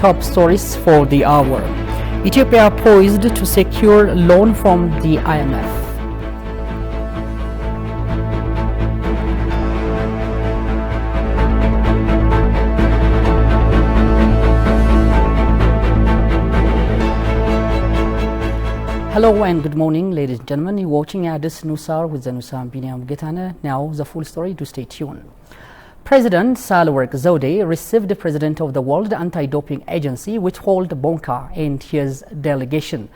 top stories for the hour. Ethiopia poised to secure loan from the IMF. Hello and good morning, ladies and gentlemen. You're watching Addis News Hour with Zanusam Biniam Getane. Now the full story. Do stay tuned. President Sahle-Work Zewde received the President of the World Anti-Doping Agency, Witold Bonka, and his delegation.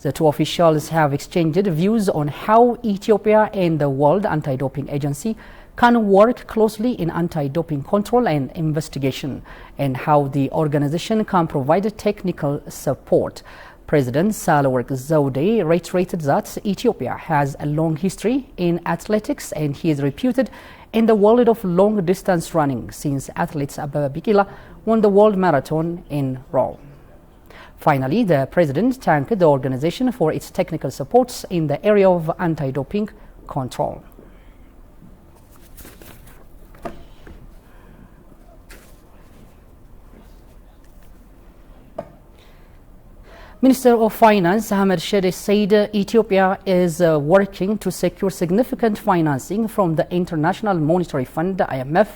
The two officials have exchanged views on how Ethiopia and the World Anti-Doping Agency can work closely in anti-doping control and investigation, and how the organization can provide technical support. President Sahle-Work Zewde reiterated that Ethiopia has a long history in athletics, and he is reputed in the world of long-distance running since athlete Abebe Bikila won the World Marathon in Rome. Finally, the President thanked the organization for its technical supports in the area of anti-doping control. Minister of Finance Ahmed Shide said Ethiopia is working to secure significant financing from the International Monetary Fund, IMF,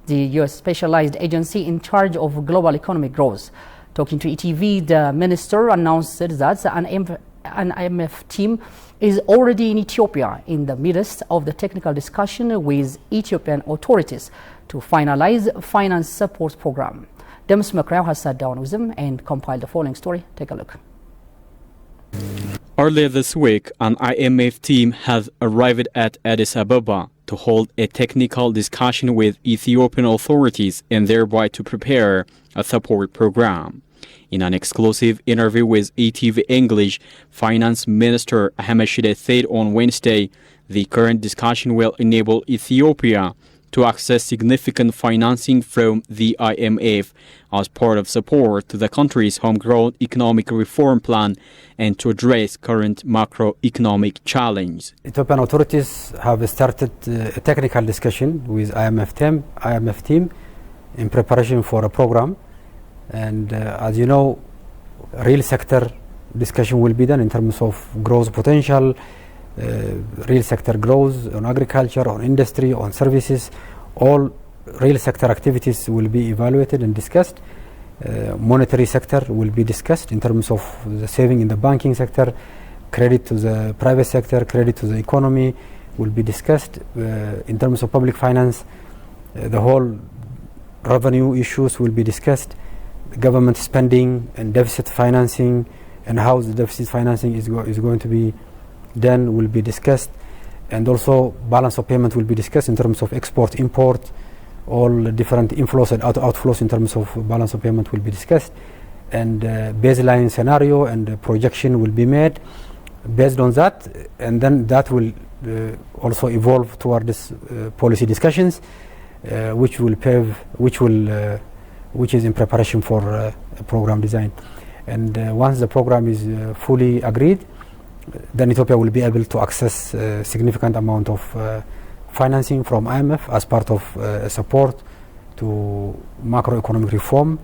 the U.S. specialized agency in charge of global economic growth. Talking to ETV, the minister announced that an IMF team is already in Ethiopia in the midst of the technical discussion with Ethiopian authorities to finalize finance support program. Demis Makrao has sat down with them and compiled the following story. Take a look. Earlier this week, an IMF team has arrived at Addis Ababa to hold a technical discussion with Ethiopian authorities and thereby to prepare a support program. In an exclusive interview with ETV English, Finance Minister Ahmed Shide said on Wednesday the current discussion will enable Ethiopia to access significant financing from the IMF as part of support to the country's homegrown economic reform plan and to address current macroeconomic challenges. Ethiopian authorities have started a technical discussion with IMF team in preparation for a program, and as you know, real sector discussion will be done in terms of growth potential, real sector growth on agriculture, on industry, on services. All real sector activities will be evaluated and discussed. Monetary sector will be discussed in terms of the saving in the banking sector, credit to the private sector, credit to the economy will be discussed. In terms of public finance, the whole revenue issues will be discussed. Government spending and deficit financing and how the deficit financing is going to be done will be discussed, and also balance of payment will be discussed in terms of export, import, all the different inflows and outflows in terms of balance of payment will be discussed, and baseline scenario and projection will be made based on that, and then that will also evolve toward this policy discussions, which is in preparation for a program design. And once the program is fully agreed, then Ethiopia will be able to access a significant amount of financing from IMF as part of support to macroeconomic reform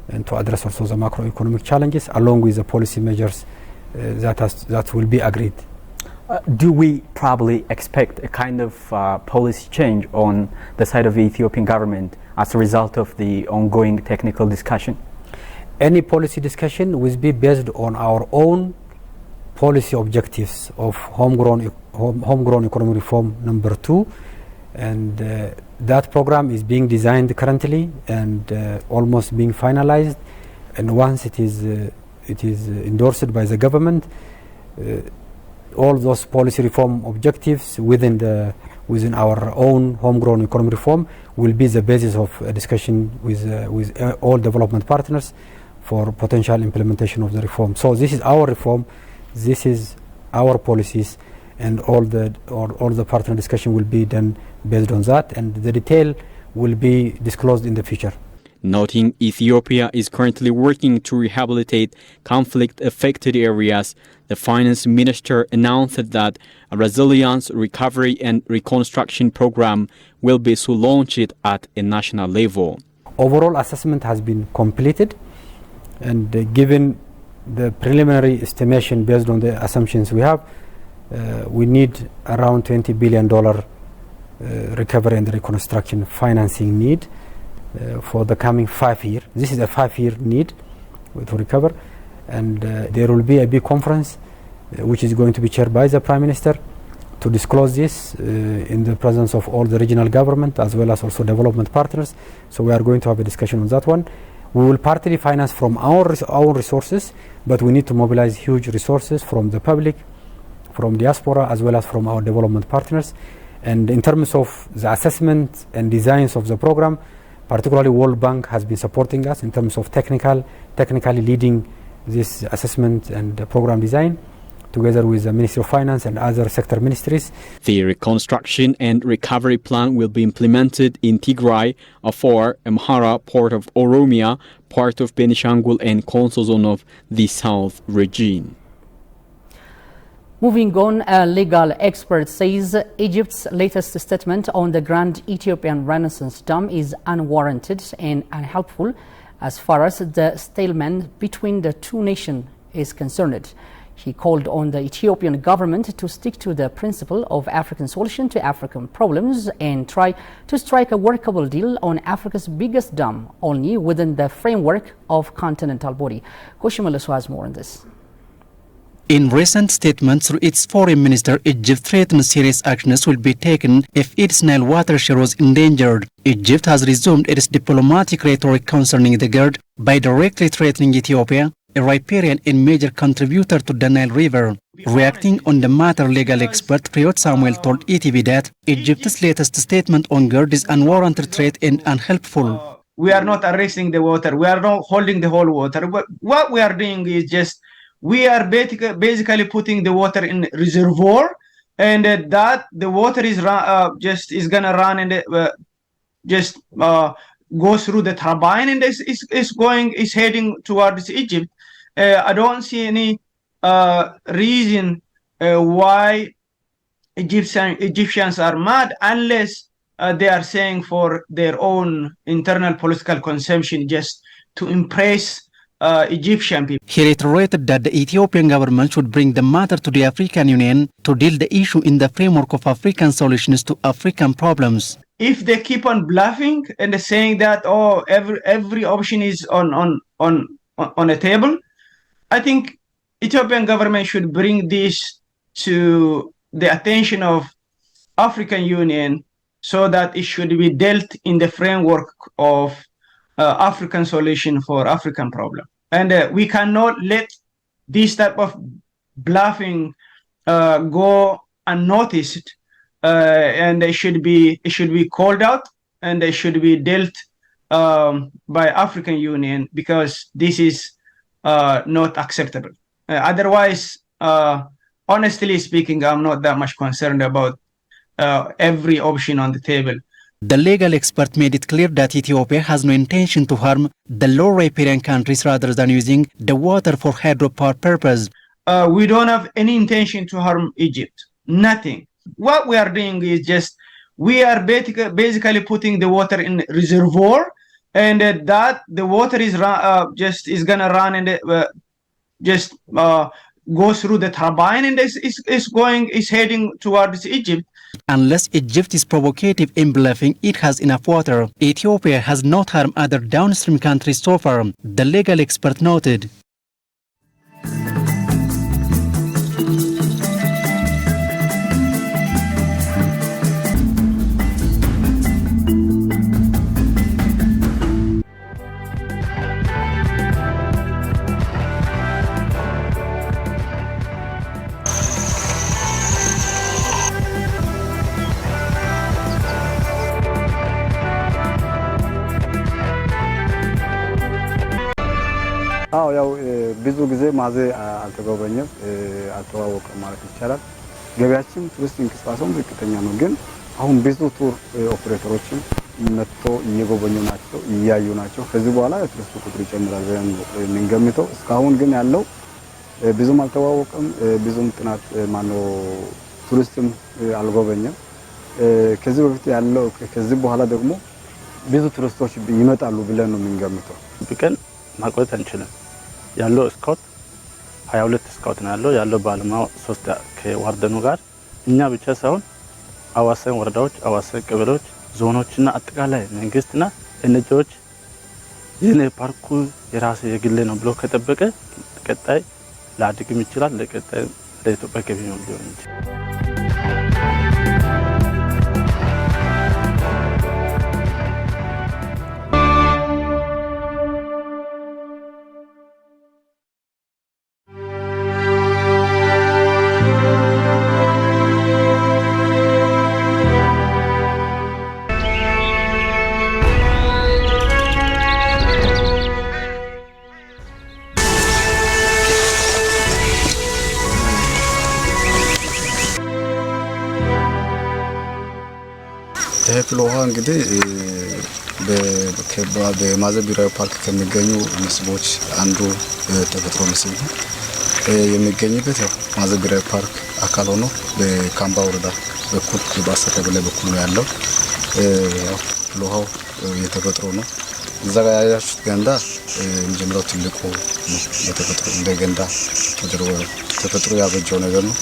and to address also the macroeconomic challenges along with the policy measures that will be agreed. Do we probably expect a kind of policy change on the side of the Ethiopian government as a result of the ongoing technical discussion? Any policy discussion will be based on our own policy objectives of homegrown economic reform number 2, and that program is being designed currently and almost being finalized, and once it is endorsed by the government, all those policy reform objectives within our own homegrown economic reform will be the basis of a discussion with all development partners for potential implementation of the reform. So this is our reform, this is our policies, and all the partner discussion will be done based on that, and the detail will be disclosed in the future. Noting Ethiopia is currently working to rehabilitate conflict-affected areas, the finance minister announced that a resilience, recovery and reconstruction program will be launched at a national level. Overall assessment has been completed, And given the preliminary estimation based on the assumptions we have, we need around $20 billion recovery and reconstruction financing need for the coming 5 years. This is a 5-year need to recover, and there will be a big conference which is going to be chaired by the Prime Minister to disclose this in the presence of all the regional government as well as also development partners. So we are going to have a discussion on that one. We will partly finance from our resources, but we need to mobilize huge resources from the public, from diaspora, as well as from our development partners. And in terms of the assessment and designs of the program, particularly World Bank has been supporting us in terms of technically leading this assessment and program design, together with the Ministry of Finance and other sector ministries. The reconstruction and recovery plan will be implemented in Tigray, Afar, Amhara, part of Oromia, part of Benishangul and Konso zone of the South region. Moving on, a legal expert says Egypt's latest statement on the Grand Ethiopian Renaissance Dam is unwarranted and unhelpful as far as the stalemate between the two nations is concerned. He called on the Ethiopian government to stick to the principle of African solution to African problems and try to strike a workable deal on Africa's biggest dam, only within the framework of continental body. Koshimalasu has more on this. In recent statements through its foreign minister, Egypt threatened serious actions will be taken if its Nile watershed was endangered. Egypt has resumed its diplomatic rhetoric concerning the GERD by directly threatening Ethiopia, a riparian and major contributor to the Nile River. Reacting on the matter, legal expert Priyot Samuel told ETV that Egypt's latest statement on GERD is unwarranted threat and unhelpful. We are not arresting the water. We are not holding the whole water. What we are doing is just we are basically putting the water in reservoir, and that the water is is gonna run and go through the turbine and is heading towards Egypt. I don't see any reason why Egyptians are mad unless they are saying for their own internal political consumption, just to impress Egyptian people. He reiterated that the Ethiopian government should bring the matter to the African Union to deal the issue in the framework of African solutions to African problems. If they keep on bluffing and saying that every option is on a table, I think Ethiopian government should bring this to the attention of African Union so that it should be dealt in the framework of African solution for African problem. And we cannot let this type of bluffing go unnoticed, and it should be called out and it should be dealt by African Union, because this is not acceptable. Otherwise, honestly speaking, I'm not that much concerned about every option on the table. The legal expert made it clear that Ethiopia has no intention to harm the low riparian countries rather than using the water for hydropower purpose. We don't have any intention to harm Egypt. Nothing. What we are doing is just we are basically putting the water in reservoir, and that the water is gonna run and go through the turbine and is heading towards Egypt. Unless Egypt is provocative in bluffing, it has enough water. Ethiopia has not harmed other downstream countries so far, the legal expert noted. ያው ብዙ ጊዜ ማዜ አልተጎበኘም አልተዋወቀም ማለት ይቻላል። ገበያችን ቱሪስት እንቅስቃሴው ዝቅተኛ ነው፣ ግን አሁን ብዙ ቱር ኦፕሬተሮችን መጥቶ እየጎበኙ ናቸው፣ እያዩ ናቸው። ከዚህ በኋላ የቱሪስት ቁጥር ይጨምራል ብለን የምንገምተው። እስካሁን ግን ያለው ብዙም አልተዋወቀም፣ ብዙም ጥናት ቱሪስትም አልጎበኘም። ከዚህ በፊት ያለው ከዚህ በኋላ ደግሞ ብዙ ቱሪስቶች ይመጣሉ ብለን ነው የምንገምተው። ቢቀን ማቆየት አንችልም። ያለው ስካውት 22 ስካውት ነው ያለው ባለሙያው 3 ከዋርደኑ ጋር እኛ ብቻ ሳይሆን አዋሳኝ ወረዳዎች አዋሳኝ ቀበሌዎች ዞኖችና አጠቃላይ መንግስትና ኤንጂኦዎች ይህን ፓርኩ የራስ የግል ነው ብሎ ከጠበቀ ቀጣይ ላድግም ይችላል ለቀጣይ ለኢትዮጵያ ገቢ ነው ሊሆን ይችላል። ፍሎሃ እንግዲህ በማዘ ብሔራዊ ፓርክ ከሚገኙ መስህቦች አንዱ ተፈጥሮ መስህብ ነው። የሚገኝበት ያው ማዘ ብሔራዊ ፓርክ አካል ሆኖ በካምባ ወረዳ በኩል በአሰራ በላይ በኩል ነው ያለው። ያው ፍሎሃው የተፈጥሮ ነው። እዛ ጋር ያያችሁት ገንዳ የመጀመሪያው ትልቁ ነው። በተፈጥሮ እንደ ገንዳ ተደርጎ ተፈጥሮ ያበጀው ነገር ነው።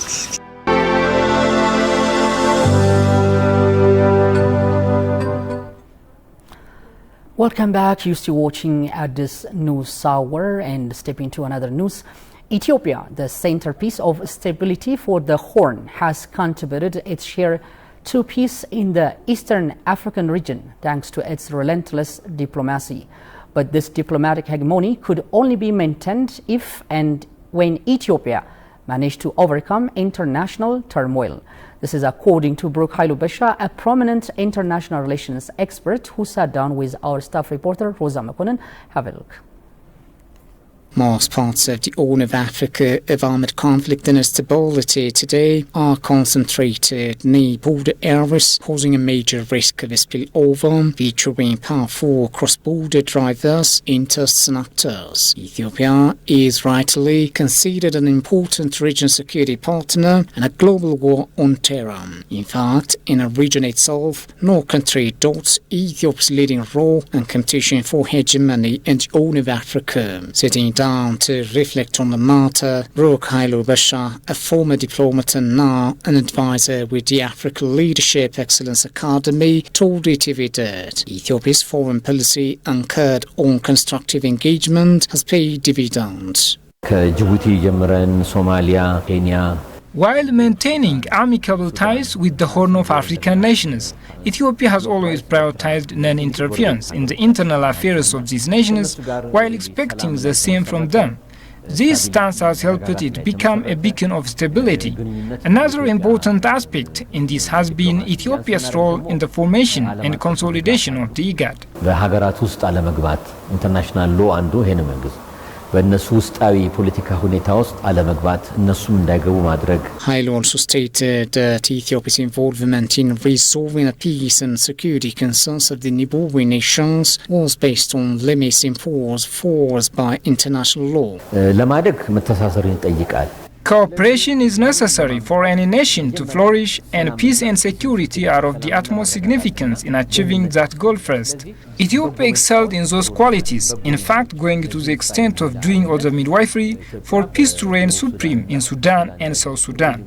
Welcome back. You're still watching at this news hour and step into another news. Ethiopia, the centerpiece of stability for the Horn, has contributed its share to peace in the Eastern African region thanks to its relentless diplomacy. But this diplomatic hegemony could only be maintained if and when Ethiopia managed to overcome international turmoil. This is according to Brooke Hailu Besha, a prominent international relations expert who sat down with our staff reporter Rosa Makonnen. Have a look. Most parts of the Horn of Africa of armed conflict and instability today are concentrated near border areas, posing a major risk of a spillover, featuring powerful cross-border drivers, interests and actors. Ethiopia is rightly considered an important regional security partner and a global war on terror. In fact, in the region itself, no country doubts Ethiopia's leading role and competition for hegemony in the Horn of Africa. Sitting down to reflect on the matter, Brooke Hailu Besha, a former diplomat and now an advisor with the African Leadership Excellence Academy, told ETV that Ethiopia's foreign policy anchored on constructive engagement has paid dividends. ከጅቡቲ ጀምረን ሶማሊያ፣ ኬንያ While maintaining amicable ties with the Horn of African nations, Ethiopia has always prioritized non-interference in the internal affairs of these nations while expecting the same from them. This stance has helped it become a beacon of stability. Another important aspect in this has been Ethiopia's role in the formation and consolidation of the IGAD. በሀገራት ውስጥ አለመግባት ኢንተርናሽናል ሎ አንዱ ይሄን መንግስት በእነሱ ውስጣዊ ፖለቲካ ሁኔታ ውስጥ አለመግባት እነሱም እንዳይገቡ ማድረግ Hailu also stated that Ethiopia's involvement in resolving the peace and security concerns of the neighboring nations was based on limits enforced by international law. ለማደግ መተሳሰርን ይጠይቃል። Cooperation is necessary for any nation to flourish, and peace and security are of the utmost significance in achieving that goal first. Ethiopia excelled in those qualities, in fact going to the extent of doing all the midwifery for peace to reign supreme in Sudan and South Sudan.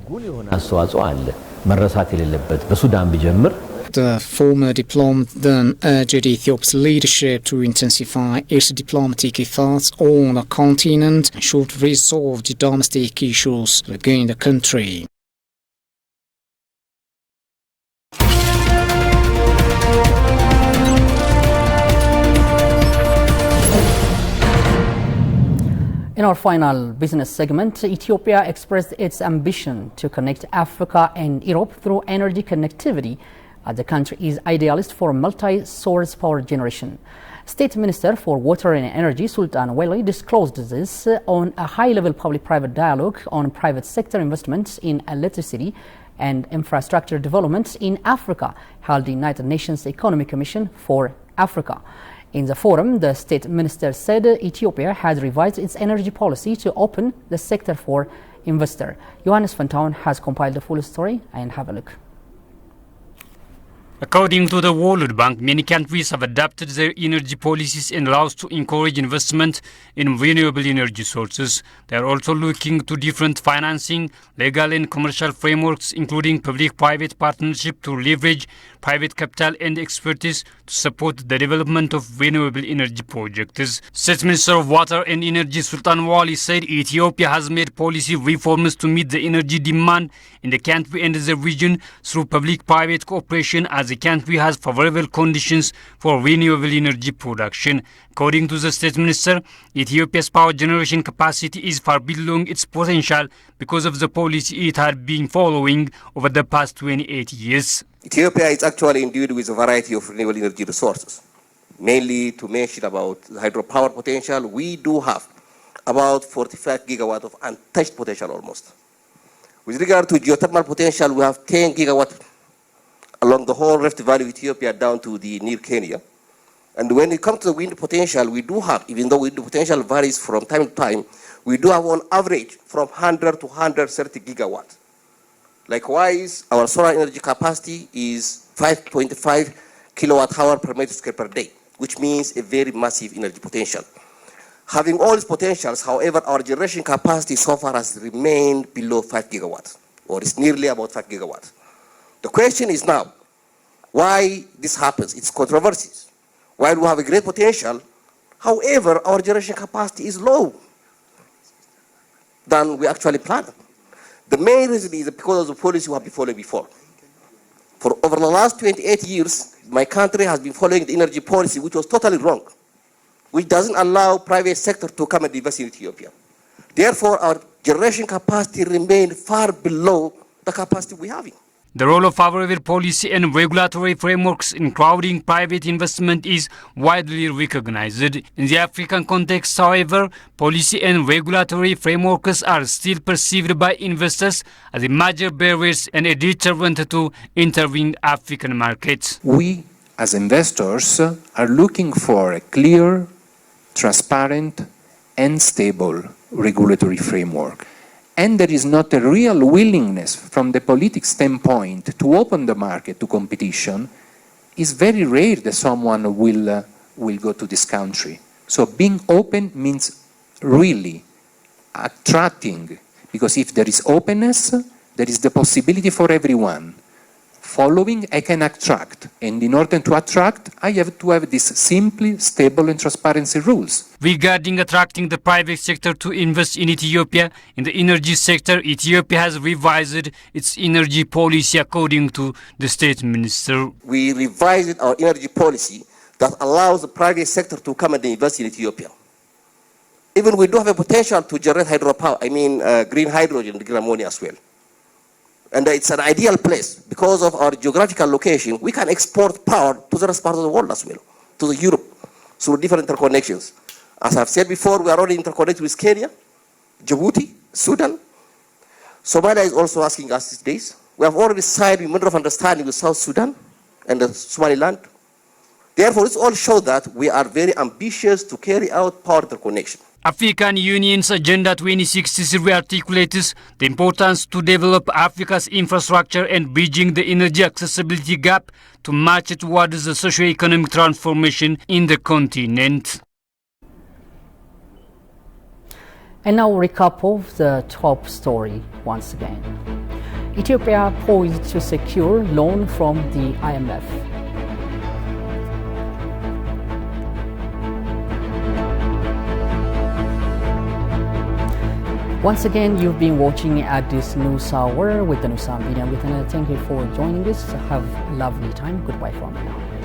አስተዋጽኦ አለ መረሳት የሌለበት በሱዳን ቢጀምር The former diplomat then urged Ethiopia's leadership to intensify its diplomatic efforts on the continent and should resolve the domestic issues within the country. In our final business segment, Ethiopia expressed its ambition to connect Africa and Europe through energy connectivity. The country is idealist for multi-source power generation. State Minister for Water and Energy Sultan Weli disclosed this on a high-level public-private dialogue on private sector investments in electricity and infrastructure development in Africa, held the United Nations Economic Commission for Africa. In the forum, the state minister said Ethiopia has revised its energy policy to open the sector for investor. Johannes Van Town has compiled the full story and have a look. According to the World Bank, many countries have adapted their energy policies and laws to encourage investment in renewable energy sources. They are also looking to different financing, legal and commercial frameworks, including public-private partnership to leverage private capital and expertise to support the development of renewable energy projects. State Minister of Water and Energy Sultan Wali said Ethiopia has made policy reforms to meet the energy demand in the country and the region through public-private cooperation, as the country has favorable conditions for renewable energy production. According to the State Minister, Ethiopia's power generation capacity is far below its potential because of the policy it had been following over the past 28 years. Ethiopia is actually endued with a variety of renewable energy resources. Mainly to mention about the hydropower potential, we do have about 45 gigawatt of untouched potential almost. With regard to geothermal potential, we have 10 gigawatt along the whole Rift Valley of Ethiopia down to the near Kenya. And when it comes to the wind potential, we do have, even though wind potential varies from time to time, we do have on average from 100 to 130 gigawatts. Likewise, our solar energy capacity is 5.5 kilowatt hour per meter square per day, which means a very massive energy potential. Having all these potentials, however, our generation capacity so far has remained below 5 gigawatts, or is nearly about 5 gigawatts. The question is now, why this happens? It's controversies. While we have a great potential, however, our generation capacity is low than we actually planned. The main reason is because of the policy we have been following before. For over the last 28 years, my country has been following the energy policy, which was totally wrong, which doesn't allow private sector to come and invest in Ethiopia. Therefore, our generation capacity remained far below the capacity we have. The role of favorable policy and regulatory frameworks in crowding private investment is widely recognized. In the African context, however, policy and regulatory frameworks are still perceived by investors as a major barriers and a deterrent to entering African markets. We, as investors, are looking for a clear, transparent, and stable regulatory framework. And there is not a real willingness from the political standpoint to open the market to competition. It's very rare that someone will go to this country. So being open means really attracting, because if there is openness, there is the possibility for everyone. Following, I can attract, and in order to attract, I have to have these simply stable and transparency rules. Regarding attracting the private sector to invest in Ethiopia, in the energy sector, Ethiopia has revised its energy policy according to the State Minister. We revised our energy policy that allows the private sector to come and invest in Ethiopia. Even we do have a potential to generate hydropower, green hydrogen, green ammonia as well. And it's an ideal place because of our geographical location. We can export power to the rest part of the world as well, to Europe, through different interconnections. As I've said before, we are already interconnected with Kenya, Djibouti, Sudan. Somalia is also asking us these days. We have already signed a memorandum of understanding with South Sudan and Somaliland. Therefore, this all shows that we are very ambitious to carry out power interconnection. African Union's Agenda 2063 articulates the importance to develop Africa's infrastructure and bridging the energy accessibility gap to march towards the socio-economic transformation in the continent. And now a recap of the top story once again. Ethiopia poised to secure loan from the IMF. Once again, you've been watching Addis News Hour with the Nusam Biniam. Thank you for joining us. Have a lovely time. Goodbye from now.